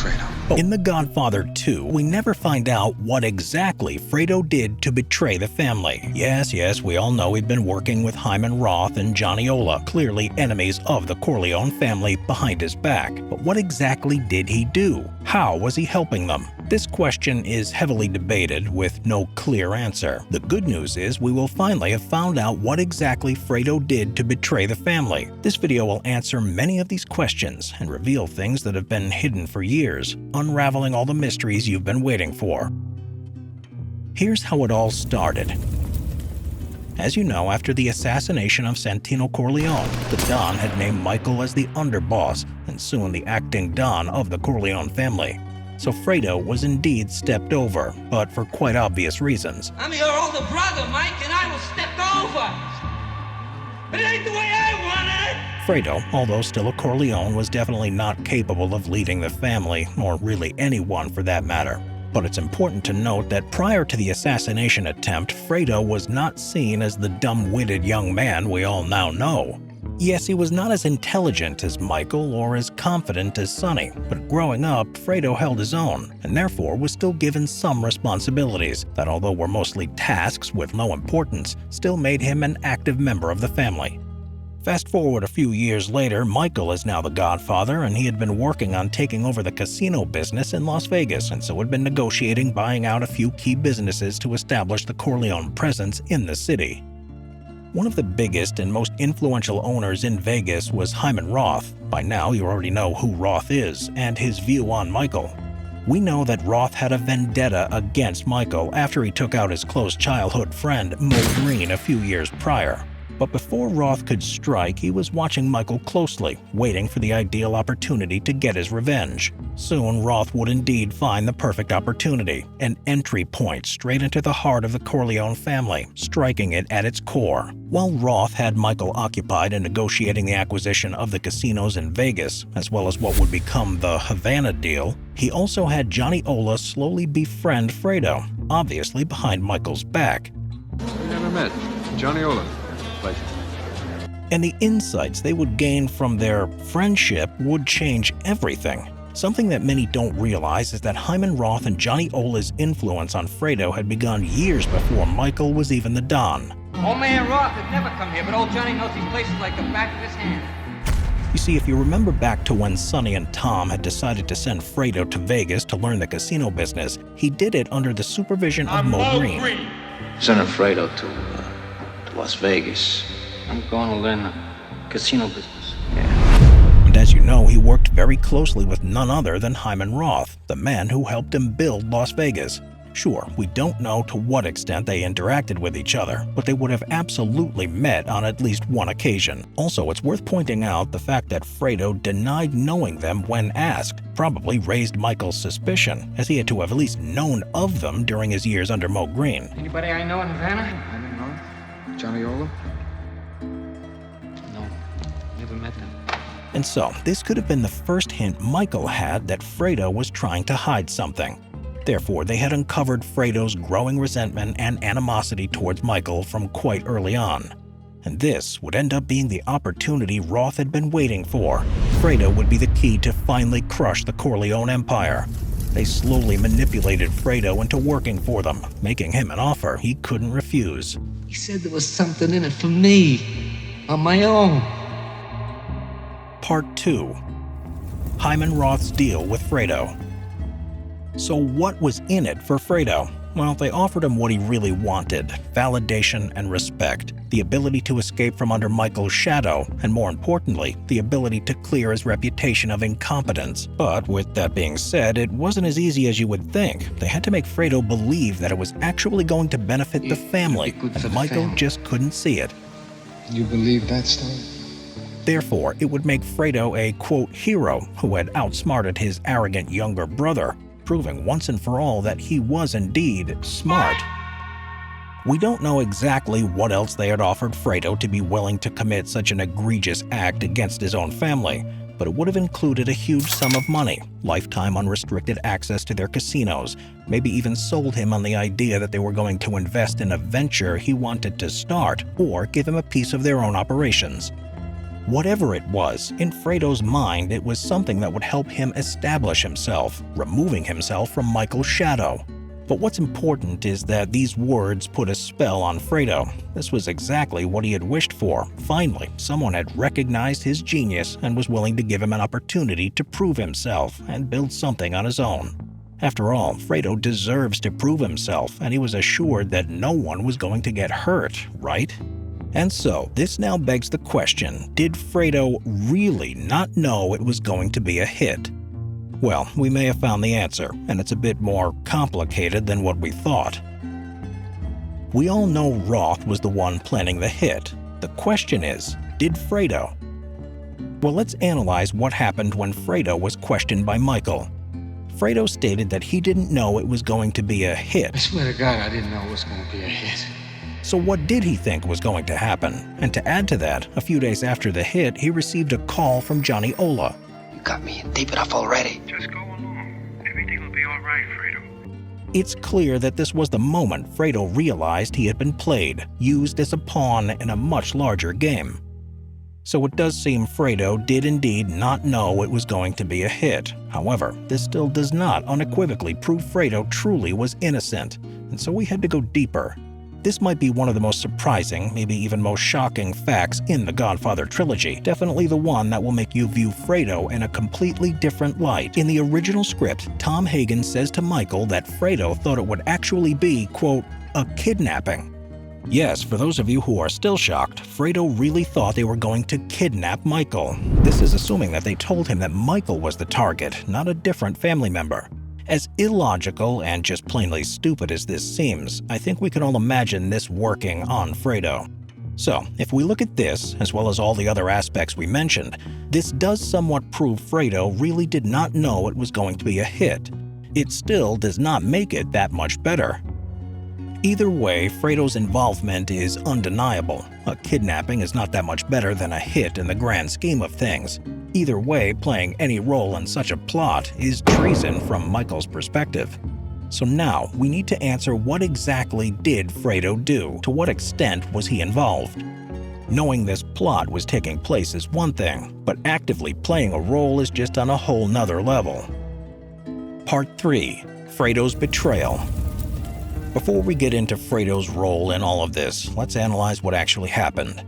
Fredo. In The Godfather 2, we never find out what exactly Fredo did to betray the family. Yes, we all know he'd been working with Hyman Roth and Johnny Ola, clearly enemies of the Corleone family, behind his back. But what exactly did he do? How was he helping them? This question is heavily debated with no clear answer. The good news is we will finally have found out what exactly Fredo did to betray the family. This video will answer many of these questions and reveal things that have been hidden for years, unraveling all the mysteries you've been waiting for. Here's how it all started. As you know, after the assassination of Santino Corleone, the Don had named Michael as the underboss and soon the acting Don of the Corleone family. So Fredo was indeed stepped over, but for quite obvious reasons. I'm your older brother, Mike, and I was stepped over. But it ain't the way I want it. Fredo, although still a Corleone, was definitely not capable of leading the family, or really anyone for that matter. But it's important to note that prior to the assassination attempt, Fredo was not seen as the dumb-witted young man we all now know. Yes, he was not as intelligent as Michael or as confident as Sonny, but growing up, Fredo held his own, and therefore was still given some responsibilities that, although were mostly tasks with no importance, still made him an active member of the family. Fast forward a few years later, Michael is now the Godfather, and he had been working on taking over the casino business in Las Vegas, and so had been negotiating buying out a few key businesses to establish the Corleone presence in the city. One of the biggest and most influential owners in Vegas was Hyman Roth. By now, you already know who Roth is and his view on Michael. We know that Roth had a vendetta against Michael after he took out his close childhood friend, Moe Greene, a few years prior. But before Roth could strike, he was watching Michael closely, waiting for the ideal opportunity to get his revenge. Soon, Roth would indeed find the perfect opportunity, an entry point straight into the heart of the Corleone family, striking it at its core. While Roth had Michael occupied in negotiating the acquisition of the casinos in Vegas, as well as what would become the Havana deal, he also had Johnny Ola slowly befriend Fredo, obviously behind Michael's back. We never met. Johnny Ola. And the insights they would gain from their friendship would change everything. Something that many don't realize is that Hyman Roth and Johnny Ola's influence on Fredo had begun years before Michael was even the Don. Old man Roth had never come here, but old Johnny knows these places like the back of his hand. You see, if you remember back to when Sonny and Tom had decided to send Fredo to Vegas to learn the casino business, he did it under the supervision of Moe Greene. Sending Fredo to Las Vegas. I'm going to learn the casino business. Yeah. And as you know, he worked very closely with none other than Hyman Roth, the man who helped him build Las Vegas. Sure, we don't know to what extent they interacted with each other, but they would have absolutely met on at least one occasion. Also, it's worth pointing out the fact that Fredo denied knowing them when asked, probably raised Michael's suspicion, as he had to have at least known of them during his years under Moe Greene. Anybody I know in Havana? Hyman Roth? Johnny Ola? No, never met them. And so, this could have been the first hint Michael had that Fredo was trying to hide something. Therefore, they had uncovered Fredo's growing resentment and animosity towards Michael from quite early on. And this would end up being the opportunity Roth had been waiting for. Fredo would be the key to finally crush the Corleone Empire. They slowly manipulated Fredo into working for them, making him an offer he couldn't refuse. He said there was something in it for me, on my own. Part 2. Hyman Roth's deal with Fredo. So what was in it for Fredo? Well, they offered him what he really wanted: validation and respect, the ability to escape from under Michael's shadow, and more importantly, the ability to clear his reputation of incompetence. But with that being said, it wasn't as easy as you would think. They had to make Fredo believe that it was actually going to benefit the family, and Michael just couldn't see it. You believe that, Stone? Therefore, it would make Fredo a, quote, hero who had outsmarted his arrogant younger brother, proving once and for all that he was indeed smart. We don't know exactly what else they had offered Fredo to be willing to commit such an egregious act against his own family, but it would have included a huge sum of money, lifetime unrestricted access to their casinos, maybe even sold him on the idea that they were going to invest in a venture he wanted to start, or give him a piece of their own operations. Whatever it was, in Fredo's mind, it was something that would help him establish himself, removing himself from Michael's shadow. But what's important is that these words put a spell on Fredo. This was exactly what he had wished for. Finally, someone had recognized his genius and was willing to give him an opportunity to prove himself and build something on his own. After all, Fredo deserves to prove himself, and he was assured that no one was going to get hurt, right? And so, this now begs the question, did Fredo really not know it was going to be a hit? Well, we may have found the answer, and it's a bit more complicated than what we thought. We all know Roth was the one planning the hit. The question is, did Fredo? Well, let's analyze what happened when Fredo was questioned by Michael. Fredo stated that he didn't know it was going to be a I hit. swear to God, I didn't know it was going to be a hit. So what did he think was going to happen? And to add to that, a few days after the hit, he received a call from Johnny Ola. You got me in deep enough already. Just go along. Everything will be all right, Fredo. It's clear that this was the moment Fredo realized he had been played, used as a pawn in a much larger game. So it does seem Fredo did indeed not know it was going to be a hit. However, this still does not unequivocally prove Fredo truly was innocent, and so we had to go deeper. This might be one of the most surprising, maybe even most shocking facts in the Godfather trilogy. Definitely the one that will make you view Fredo in a completely different light. In the original script, Tom Hagen says to Michael that Fredo thought it would actually be, quote, a kidnapping. Yes, for those of you who are still shocked, Fredo really thought they were going to kidnap Michael. This is assuming that they told him that Michael was the target, not a different family member. As illogical and just plainly stupid as this seems, I think we can all imagine this working on Fredo. So, if we look at this, as well as all the other aspects we mentioned, this does somewhat prove Fredo really did not know it was going to be a hit. It still does not make it that much better. Either way, Fredo's involvement is undeniable. A kidnapping is not that much better than a hit in the grand scheme of things. Either way, playing any role in such a plot is treason from Michael's perspective. So now, we need to answer what exactly did Fredo do? To what extent was he involved? Knowing this plot was taking place is one thing, but actively playing a role is just on a whole nother level. Part 3. Fredo's Betrayal. Before we get into Fredo's role in all of this, let's analyze what actually happened.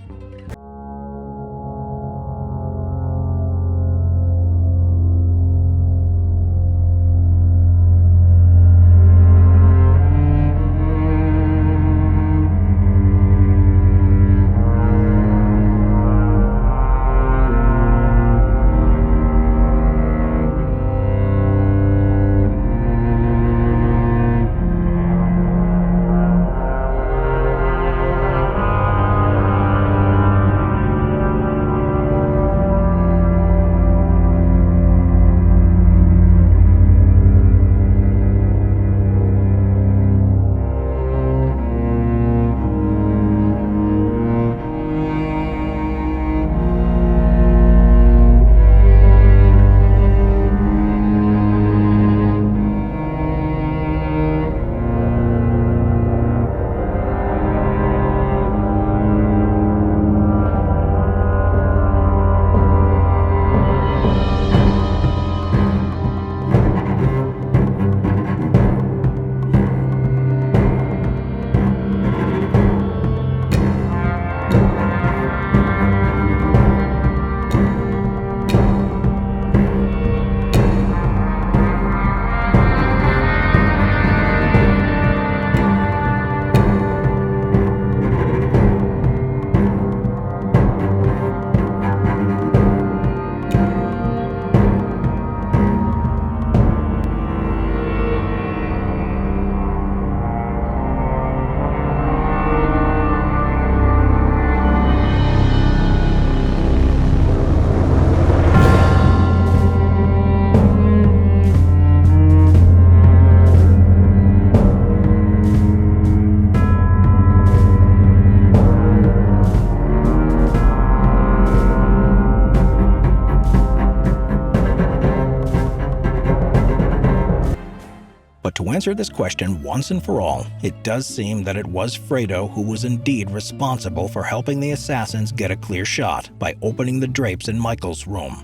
But to answer this question once and for all, it does seem that it was Fredo who was indeed responsible for helping the assassins get a clear shot by opening the drapes in Michael's room.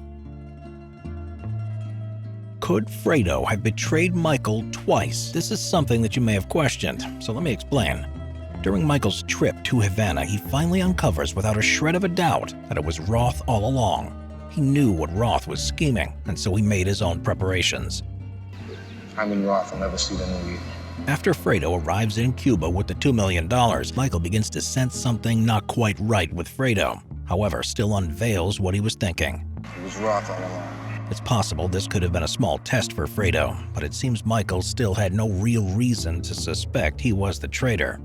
Could Fredo have betrayed Michael twice? This is something that you may have questioned, so let me explain. During Michael's trip to Havana, he finally uncovers without a shred of a doubt that it was Roth all along. He knew what Roth was scheming, and so he made his own preparations. I'm in Roth. I'll never see the new you. After Fredo arrives in Cuba with the $2 million, Michael begins to sense something not quite right with Fredo. However, still unveils what he was thinking. It was Roth all along. It's possible this could have been a small test for Fredo, but it seems Michael still had no real reason to suspect he was the traitor.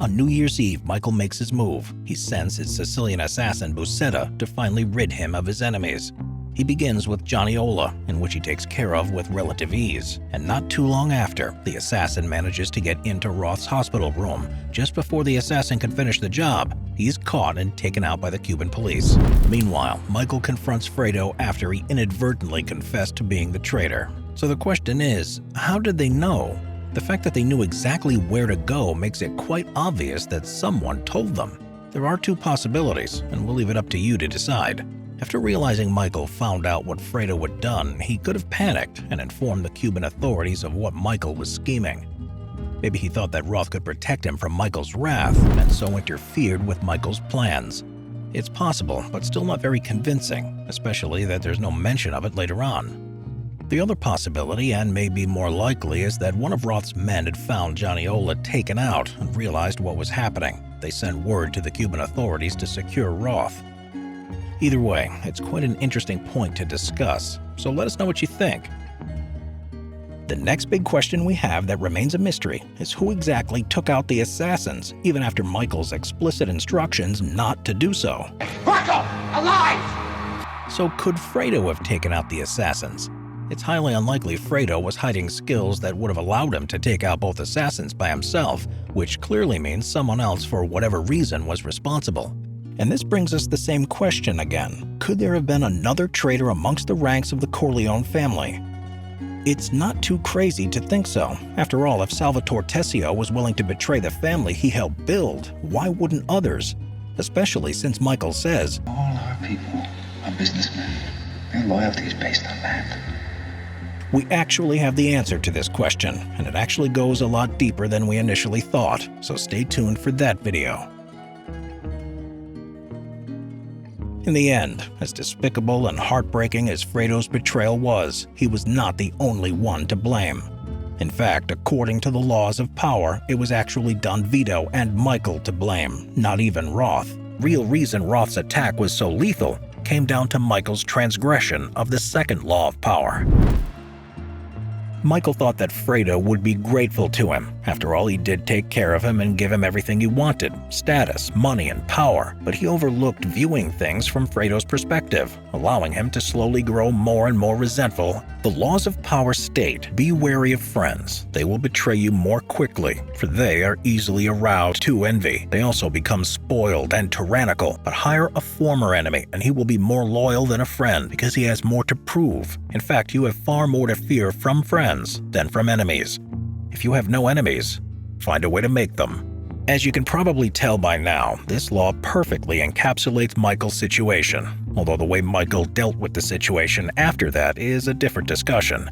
On New Year's Eve, Michael makes his move. He sends his Sicilian assassin Buscetta to finally rid him of his enemies. He begins with Johnny Ola, in which he takes care of with relative ease. And not too long after, the assassin manages to get into Roth's hospital room. Just before the assassin can finish the job, he's caught and taken out by the Cuban police. Meanwhile, Michael confronts Fredo after he inadvertently confessed to being the traitor. So the question is, how did they know? The fact that they knew exactly where to go makes it quite obvious that someone told them. There are two possibilities, and we'll leave it up to you to decide. After realizing Michael found out what Fredo had done, he could have panicked and informed the Cuban authorities of what Michael was scheming. Maybe he thought that Roth could protect him from Michael's wrath, and so interfered with Michael's plans. It's possible, but still not very convincing, especially that there's no mention of it later on. The other possibility, and maybe more likely, is that one of Roth's men had found Johnny Ola taken out and realized what was happening. They sent word to the Cuban authorities to secure Roth. Either way, it's quite an interesting point to discuss, so let us know what you think. The next big question we have that remains a mystery is who exactly took out the assassins, even after Michael's explicit instructions not to do so. Rocco, alive! So could Fredo have taken out the assassins? It's highly unlikely Fredo was hiding skills that would have allowed him to take out both assassins by himself, which clearly means someone else for whatever reason was responsible. And this brings us the same question again. Could there have been another traitor amongst the ranks of the Corleone family? It's not too crazy to think so. After all, if Salvatore Tessio was willing to betray the family he helped build, why wouldn't others? Especially since Michael says, All our people are businessmen. Their loyalty is based on that. we actually have the answer to this question, and it actually goes a lot deeper than we initially thought, so stay tuned for that video. In the end, as despicable and heartbreaking as Fredo's betrayal was, he was not the only one to blame. In fact, according to the laws of power, it was actually Don Vito and Michael to blame, not even Roth. Real reason Roth's attack was so lethal came down to Michael's transgression of the second law of power. Michael thought that Fredo would be grateful to him. After all, he did take care of him and give him everything he wanted, status, money, and power. But he overlooked viewing things from Fredo's perspective, allowing him to slowly grow more and more resentful. The laws of power state, be wary of friends. They will betray you more quickly, for they are easily aroused to envy. They also become spoiled and tyrannical, but hire a former enemy and he will be more loyal than a friend because he has more to prove. In fact, you have far more to fear from friends than from enemies. If you have no enemies, find a way to make them. As you can probably tell by now, this law perfectly encapsulates Michael's situation, although the way Michael dealt with the situation after that is a different discussion.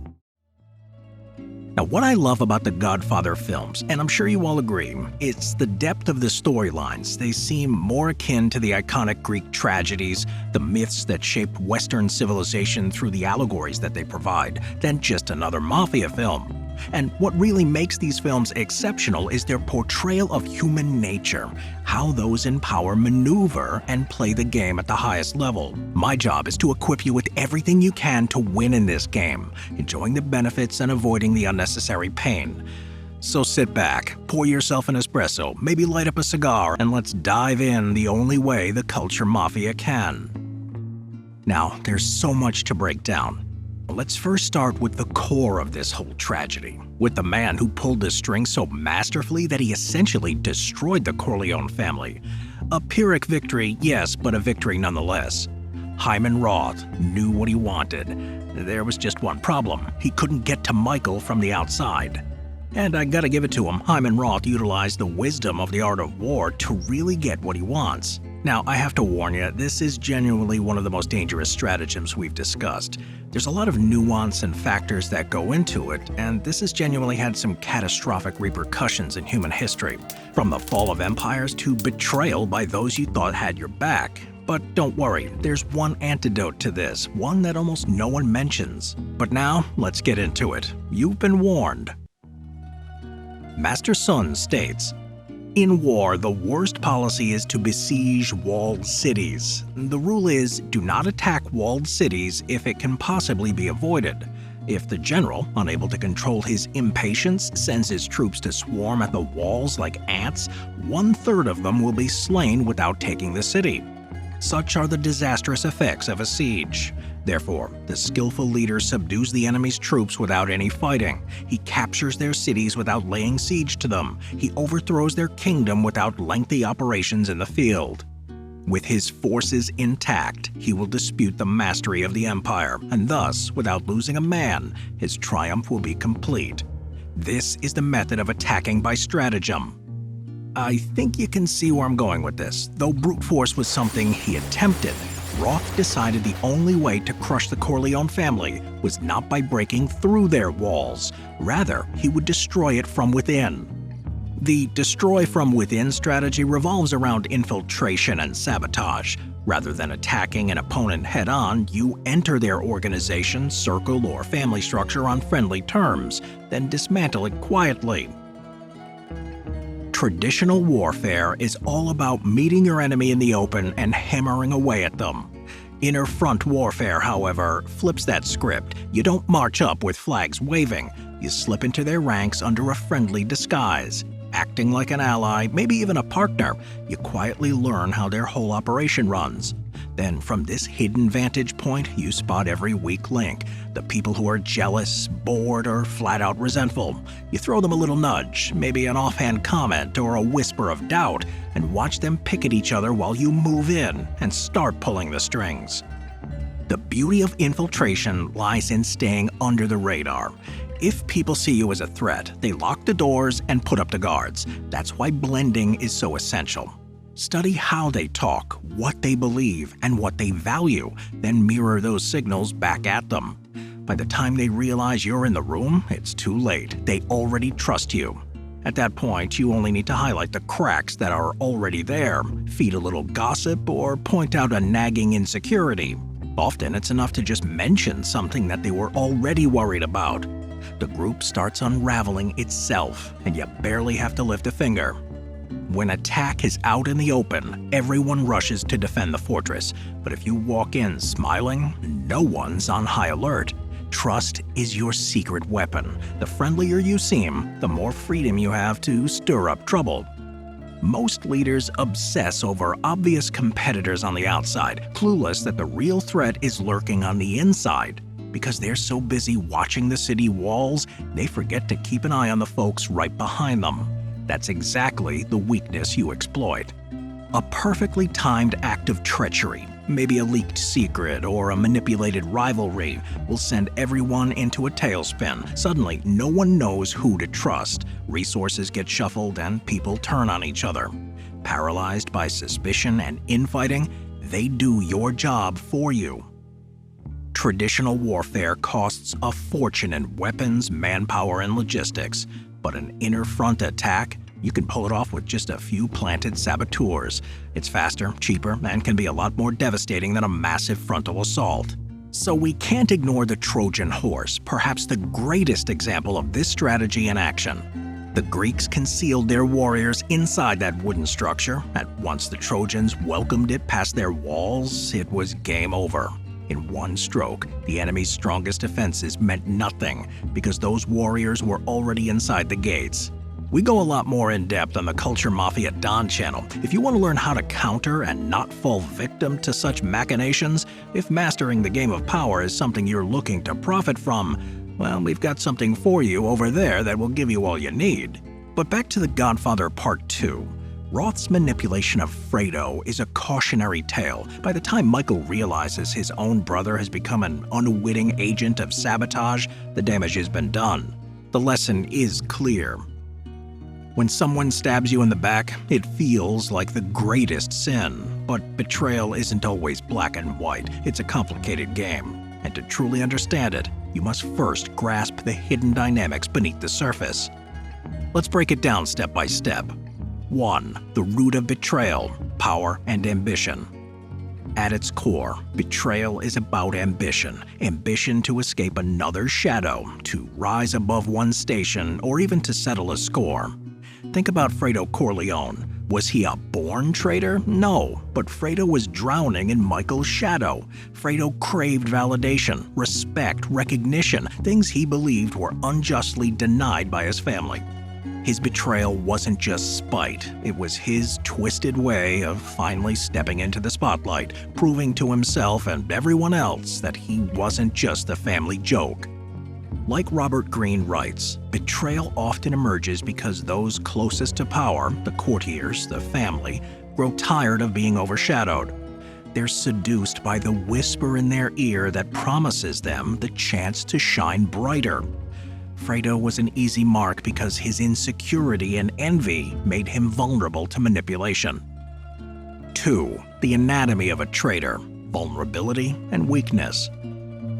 Now, what I love about the Godfather films, and I'm sure you all agree, it's the depth of the storylines. They seem more akin to the iconic Greek tragedies, the myths that shaped Western civilization through the allegories that they provide, than just another mafia film. And what really makes these films exceptional is their portrayal of human nature, how those in power maneuver and play the game at the highest level. My job is to equip you with everything you can to win in this game, enjoying the benefits and avoiding the unnecessary pain. So sit back, pour yourself an espresso, maybe light up a cigar, and let's dive in the only way the culture mafia can. Now, there's so much to break down. Let's first start with the core of this whole tragedy, with the man who pulled the string so masterfully that he essentially destroyed the Corleone family. A Pyrrhic victory, yes, but a victory nonetheless. Hyman Roth knew what he wanted. There was just one problem. He couldn't get to Michael from the outside. And I gotta give it to him, Hyman Roth utilized the wisdom of the art of war to really get what he wants. Now, I have to warn you, this is genuinely one of the most dangerous stratagems we've discussed. There's a lot of nuance and factors that go into it, and this has genuinely had some catastrophic repercussions in human history, from the fall of empires to betrayal by those you thought had your back. But don't worry, there's one antidote to this, one that almost no one mentions. But now, let's get into it. You've been warned. Master Sun states, "In war, the worst policy is to besiege walled cities. The rule is, do not attack walled cities if it can possibly be avoided. If the general, unable to control his impatience, sends his troops to swarm at the walls like ants, 1/3 of them will be slain without taking the city. Such are the disastrous effects of a siege. Therefore, the skillful leader subdues the enemy's troops without any fighting. He captures their cities without laying siege to them. He overthrows their kingdom without lengthy operations in the field. With his forces intact, he will dispute the mastery of the empire, and thus, without losing a man, his triumph will be complete. This is the method of attacking by stratagem." I think you can see where I'm going with this. Though brute force was something he attempted, Roth decided the only way to crush the Corleone family was not by breaking through their walls. Rather, he would destroy it from within. The destroy from within strategy revolves around infiltration and sabotage. Rather than attacking an opponent head-on, you enter their organization, circle, or family structure on friendly terms, then dismantle it quietly. Traditional warfare is all about meeting your enemy in the open and hammering away at them. Inner front warfare, however, flips that script. You don't march up with flags waving. You slip into their ranks under a friendly disguise. Acting like an ally, maybe even a partner, you quietly learn how their whole operation runs. Then, from this hidden vantage point, you spot every weak link. The people who are jealous, bored, or flat out resentful. You throw them a little nudge, maybe an offhand comment or a whisper of doubt, and watch them pick at each other while you move in and start pulling the strings. The beauty of infiltration lies in staying under the radar. If people see you as a threat, they lock the doors and put up the guards. That's why blending is so essential. Study how they talk, what they believe, and what they value, then mirror those signals back at them. By the time they realize you're in the room, it's too late. They already trust you. At that point, you only need to highlight the cracks that are already there, feed a little gossip, or point out a nagging insecurity. Often, it's enough to just mention something that they were already worried about. The group starts unraveling itself, and you barely have to lift a finger. When attack is out in the open, everyone rushes to defend the fortress. But if you walk in smiling, no one's on high alert. Trust is your secret weapon. The friendlier you seem, the more freedom you have to stir up trouble. Most leaders obsess over obvious competitors on the outside, clueless that the real threat is lurking on the inside. Because they're so busy watching the city walls, they forget to keep an eye on the folks right behind them. That's exactly the weakness you exploit. A perfectly timed act of treachery, maybe a leaked secret or a manipulated rivalry, will send everyone into a tailspin. Suddenly, no one knows who to trust. Resources get shuffled and people turn on each other. Paralyzed by suspicion and infighting, they do your job for you. Traditional warfare costs a fortune in weapons, manpower, and logistics. But an inner front attack, you can pull it off with just a few planted saboteurs. It's faster, cheaper, and can be a lot more devastating than a massive frontal assault. So we can't ignore the Trojan horse, perhaps the greatest example of this strategy in action. The Greeks concealed their warriors inside that wooden structure, and once the Trojans welcomed it past their walls, it was game over. In one stroke, the enemy's strongest defenses meant nothing because those warriors were already inside the gates. We go a lot more in depth on the Culture Mafia Don channel. If you want to learn how to counter and not fall victim to such machinations, if mastering the game of power is something you're looking to profit from, well, we've got something for you over there that will give you all you need. But back to The Godfather Part 2. Roth's manipulation of Fredo is a cautionary tale. By the time Michael realizes his own brother has become an unwitting agent of sabotage, the damage has been done. The lesson is clear. When someone stabs you in the back, it feels like the greatest sin. But betrayal isn't always black and white. It's a complicated game. And to truly understand it, you must first grasp the hidden dynamics beneath the surface. Let's break it down step by step. 1. The root of betrayal: power and ambition. At its core, betrayal is about ambition. Ambition to escape another shadow, to rise above one's station, or even to settle a score. Think about Fredo Corleone. Was he a born traitor? No, but Fredo was drowning in Michael's shadow. Fredo craved validation, respect, recognition, things he believed were unjustly denied by his family. His betrayal wasn't just spite, it was his twisted way of finally stepping into the spotlight, proving to himself and everyone else that he wasn't just a family joke. Like Robert Greene writes, betrayal often emerges because those closest to power, the courtiers, the family, grow tired of being overshadowed. They're seduced by the whisper in their ear that promises them the chance to shine brighter. Fredo was an easy mark because his insecurity and envy made him vulnerable to manipulation. 2. The anatomy of a traitor: vulnerability and weakness.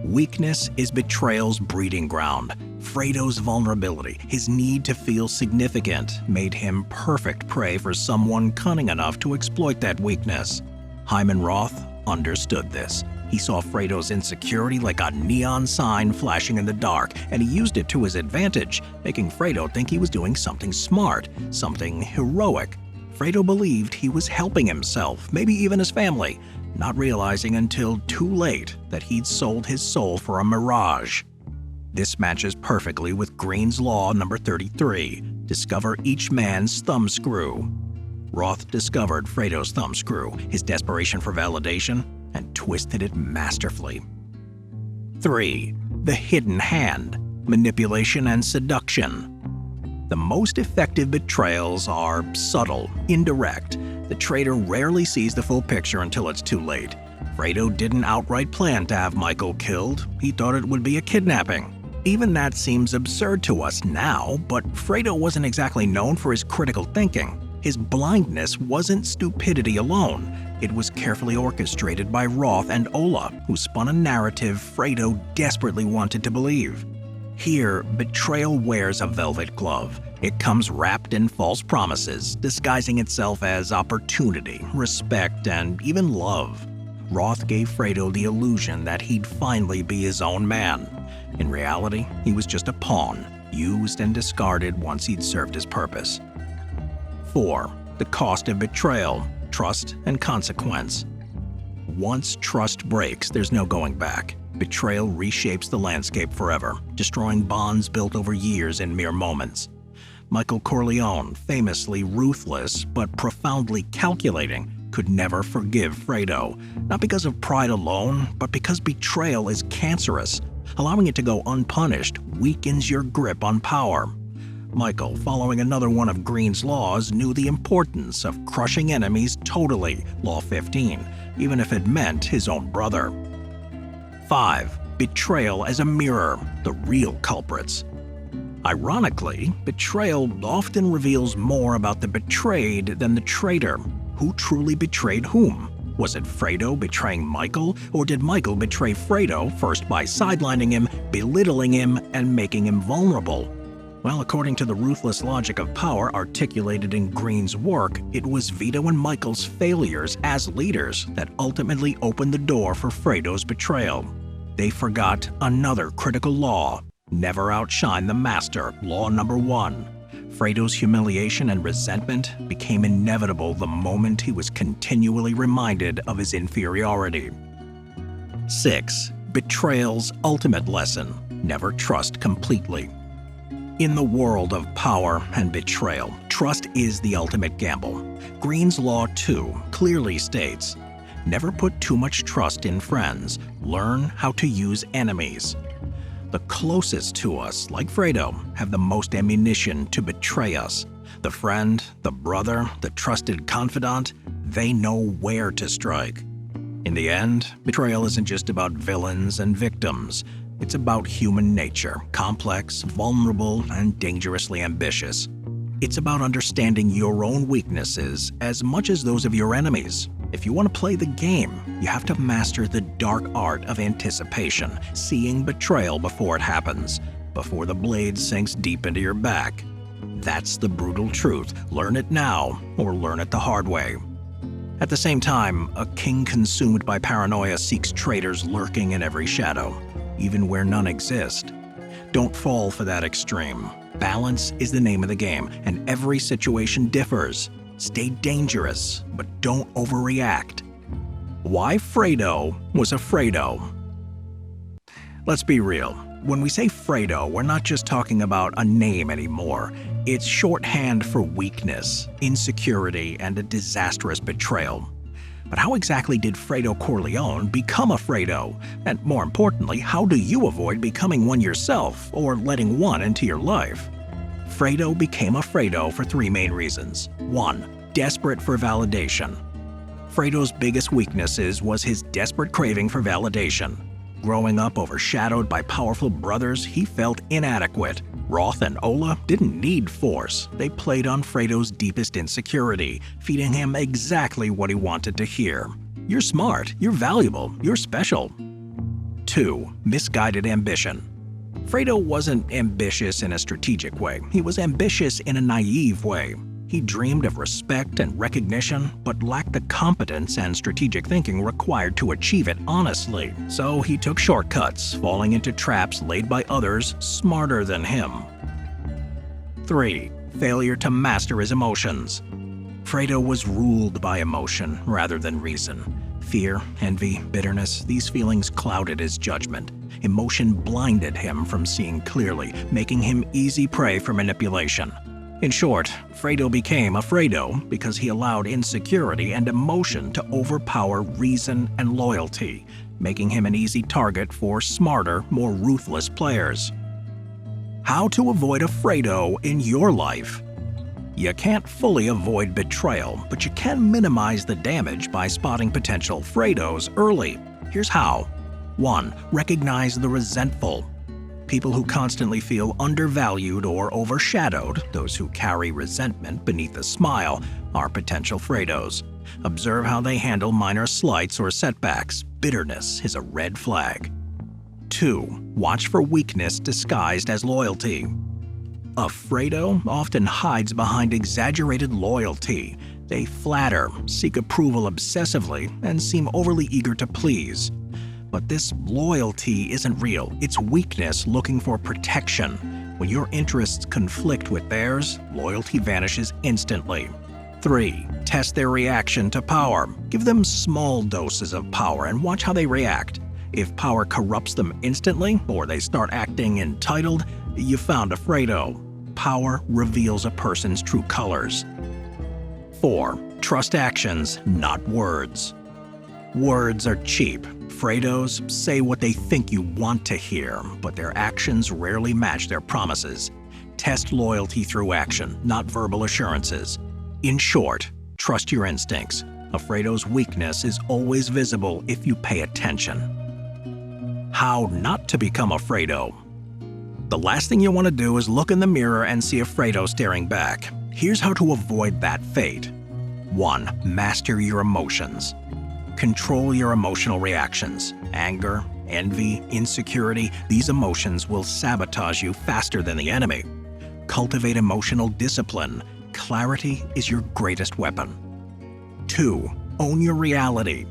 Weakness is betrayal's breeding ground. Fredo's vulnerability, his need to feel significant, made him perfect prey for someone cunning enough to exploit that weakness. Hyman Roth understood this. He saw Fredo's insecurity like a neon sign flashing in the dark, and he used it to his advantage, making Fredo think he was doing something smart, something heroic. Fredo believed he was helping himself, maybe even his family, not realizing until too late that he'd sold his soul for a mirage. This matches perfectly with Greene's Law number 33, discover each man's thumbscrew. Roth discovered Fredo's thumbscrew, his desperation for validation, and twisted it masterfully. 3. The hidden hand: manipulation and seduction. The most effective betrayals are subtle, indirect. The traitor rarely sees the full picture until it's too late. Fredo didn't outright plan to have Michael killed. He thought it would be a kidnapping. Even that seems absurd to us now, but Fredo wasn't exactly known for his critical thinking. His blindness wasn't stupidity alone. It was carefully orchestrated by Roth and Ola, who spun a narrative Fredo desperately wanted to believe. Here, betrayal wears a velvet glove. It comes wrapped in false promises, disguising itself as opportunity, respect, and even love. Roth gave Fredo the illusion that he'd finally be his own man. In reality, he was just a pawn, used and discarded once he'd served his purpose. 4. The cost of betrayal: trust and consequence. Once trust breaks, there's no going back. Betrayal reshapes the landscape forever, destroying bonds built over years in mere moments. Michael Corleone, famously ruthless but profoundly calculating, could never forgive Fredo, not because of pride alone, but because betrayal is cancerous. Allowing it to go unpunished weakens your grip on power. Michael, following another one of Greene's laws, knew the importance of crushing enemies totally, Law 15, even if it meant his own brother. 5. Betrayal as a mirror: the real culprits. Ironically, betrayal often reveals more about the betrayed than the traitor. Who truly betrayed whom? Was it Fredo betraying Michael, or did Michael betray Fredo first by sidelining him, belittling him, and making him vulnerable? Well, according to the ruthless logic of power articulated in Greene's work, it was Vito and Michael's failures as leaders that ultimately opened the door for Fredo's betrayal. They forgot another critical law: never outshine the master, law number 1. Fredo's humiliation and resentment became inevitable the moment he was continually reminded of his inferiority. 6. Betrayal's ultimate lesson: never trust completely. In the world of power and betrayal, trust is the ultimate gamble. Greene's Law 2 clearly states, never put too much trust in friends. Learn how to use enemies. The closest to us, like Fredo, have the most ammunition to betray us. The friend, the brother, the trusted confidant, they know where to strike. In the end, betrayal isn't just about villains and victims. It's about human nature, complex, vulnerable, and dangerously ambitious. It's about understanding your own weaknesses as much as those of your enemies. If you want to play the game, you have to master the dark art of anticipation, seeing betrayal before it happens, before the blade sinks deep into your back. That's the brutal truth. Learn it now, or learn it the hard way. At the same time, a king consumed by paranoia seeks traitors lurking in every shadow, even where none exist. Don't fall for that extreme. Balance is the name of the game, and every situation differs. Stay dangerous, but don't overreact. Why Fredo was a Fredo? Let's be real. When we say Fredo, we're not just talking about a name anymore. It's shorthand for weakness, insecurity, and a disastrous betrayal. But how exactly did Fredo Corleone become a Fredo? And more importantly, how do you avoid becoming one yourself or letting one into your life? Fredo became a Fredo for three main reasons. 1. Desperate for validation. Fredo's biggest weaknesses was his desperate craving for validation. Growing up overshadowed by powerful brothers, he felt inadequate. Roth and Ola didn't need force. They played on Fredo's deepest insecurity, feeding him exactly what he wanted to hear. You're smart, you're valuable, you're special. 2. Misguided ambition. Fredo wasn't ambitious in a strategic way. He was ambitious in a naive way. He dreamed of respect and recognition, but lacked the competence and strategic thinking required to achieve it honestly. So he took shortcuts, falling into traps laid by others smarter than him. 3. Failure to master his emotions. Fredo was ruled by emotion rather than reason. Fear, envy, bitterness, these feelings clouded his judgment. Emotion blinded him from seeing clearly, making him easy prey for manipulation. In short, Fredo became a Fredo because he allowed insecurity and emotion to overpower reason and loyalty, making him an easy target for smarter, more ruthless players. How to avoid a Fredo in your life? You can't fully avoid betrayal, but you can minimize the damage by spotting potential Fredos early. Here's how. 1. Recognize the resentful. People who constantly feel undervalued or overshadowed, those who carry resentment beneath a smile, are potential Fredos. Observe how they handle minor slights or setbacks. Bitterness is a red flag. 2. Watch for weakness disguised as loyalty. A Fredo often hides behind exaggerated loyalty. They flatter, seek approval obsessively, and seem overly eager to please. But this loyalty isn't real. It's weakness looking for protection. When your interests conflict with theirs, loyalty vanishes instantly. 3. Test their reaction to power. Give them small doses of power and watch how they react. If power corrupts them instantly, or they start acting entitled, you found a Fredo. Power reveals a person's true colors. 4. Trust actions, not words. Words are cheap. Fredos say what they think you want to hear, but their actions rarely match their promises. Test loyalty through action, not verbal assurances. In short, trust your instincts. A Fredo's weakness is always visible if you pay attention. How not to become a Fredo? The last thing you want to do is look in the mirror and see a Fredo staring back. Here's how to avoid that fate. 1. Master your emotions. Control your emotional reactions. Anger, envy, insecurity, these emotions will sabotage you faster than the enemy. Cultivate emotional discipline. Clarity is your greatest weapon. 2. Own your reality.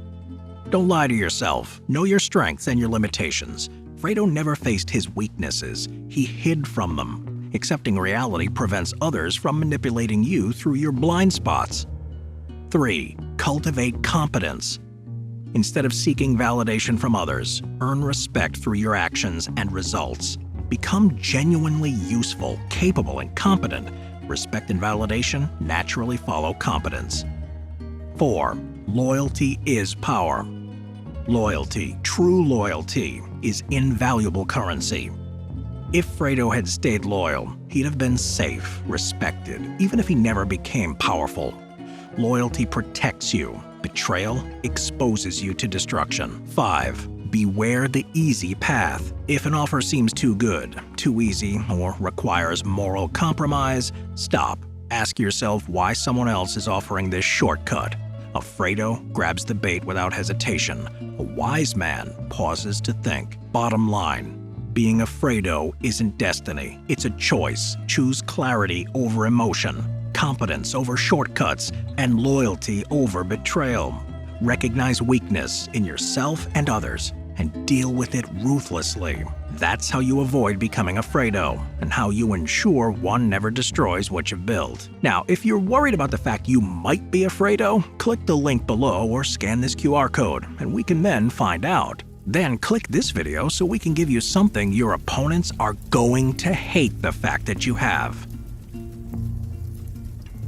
Don't lie to yourself. Know your strengths and your limitations. Fredo never faced his weaknesses. He hid from them. Accepting reality prevents others from manipulating you through your blind spots. 3. Cultivate competence. Instead of seeking validation from others, earn respect through your actions and results. Become genuinely useful, capable, and competent. Respect and validation naturally follow competence. 4. Loyalty is power. Loyalty, true loyalty, is invaluable currency. If Fredo had stayed loyal, he'd have been safe, respected, even if he never became powerful. Loyalty protects you. Betrayal exposes you to destruction. 5. Beware the easy path. If an offer seems too good, too easy, or requires moral compromise, stop. Ask yourself why someone else is offering this shortcut. A Fredo grabs the bait without hesitation. A wise man pauses to think. Bottom line, being a Fredo isn't destiny. It's a choice. Choose clarity over emotion, competence over shortcuts, and loyalty over betrayal. Recognize weakness in yourself and others, and deal with it ruthlessly. That's how you avoid becoming a Fredo, and how you ensure one never destroys what you've built. Now, if you're worried about the fact you might be a Fredo, click the link below or scan this QR code, and we can then find out. Then click this video so we can give you something your opponents are going to hate the fact that you have.